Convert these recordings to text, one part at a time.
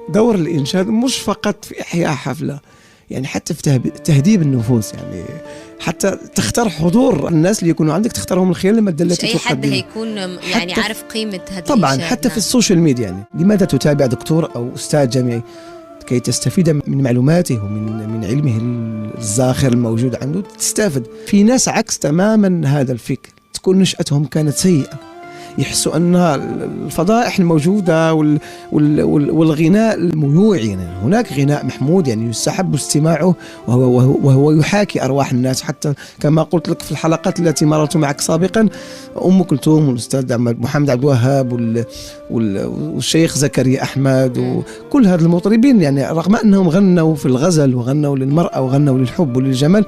دور الإنشاد مش فقط في إحياء حفلة، يعني حتى في تهذيب النفوس، يعني حتى تختار حضور الناس اللي يكونوا عندك، تختارهم من خلال المادة التي تقدمها. أي حد هيكون يعني عارف قيمة هذا طبعا الإنشاد. حتى في السوشيال ميديا، يعني لماذا تتابع دكتور أو أستاذ جامعي؟ كي تستفيد من معلوماته ومن علمه الزاخر الموجود عنده، تستفد. في ناس عكس تماما هذا الفكر، تكون نشأتهم كانت سيئة، يحسوا أن الفضائح الموجودة والغناء الميوعي، يعني هناك غناء محمود يعني يستحب استماعه، وهو يحاكي أرواح الناس. حتى كما قلت لك في الحلقات التي مررت معك سابقا، أم كلثوم والأستاذ محمد عبد الوهاب والشيخ زكريا أحمد وكل هذا المطربين، يعني رغم أنهم غنوا في الغزل وغنوا للمرأة وغنوا للحب وللجمال،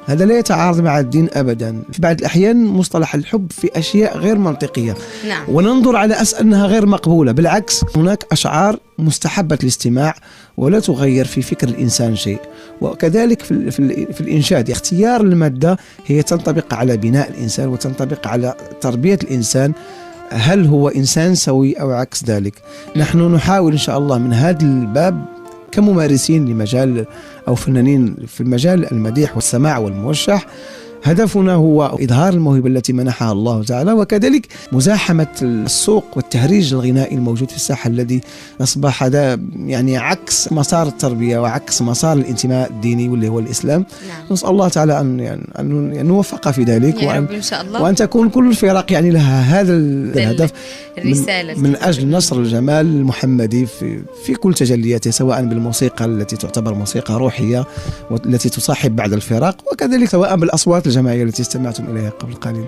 هذا لا يتعارض مع الدين أبدا. في بعض الأحيان مصطلح الحب في أشياء غير منطقية، نعم. وننظر على أساس أنها غير مقبولة. بالعكس، هناك أشعار مستحبة الاستماع ولا تغير في فكر الإنسان شيء. وكذلك في الإنشاد، اختيار المادة هي تنطبق على بناء الإنسان وتنطبق على تربية الإنسان، هل هو إنسان سوي أو عكس ذلك. نحن نحاول إن شاء الله من هذا الباب كممارسين لمجال أو فنانين في المجال المديح والسماع والموشح، هدفنا هو إظهار الموهبة التي منحها الله تعالى، وكذلك مزاحمة السوق والتهريج الغنائي الموجود في الساحة، الذي أصبح هذا يعني عكس مسار التربية وعكس مسار الانتماء الديني واللي هو الإسلام. نعم. نسأل الله تعالى أن نوفق في ذلك، إن شاء الله. وأن تكون كل الفرق يعني لها هذا الهدف، الرسالة من أجل نصر الجمال المحمدي في كل تجلياته، سواء بالموسيقى التي تعتبر موسيقى روحية والتي تصاحب بعض الفرق، وكذلك سواء بالأصوات الجماعية التي استمعتم إليها قبل قليل.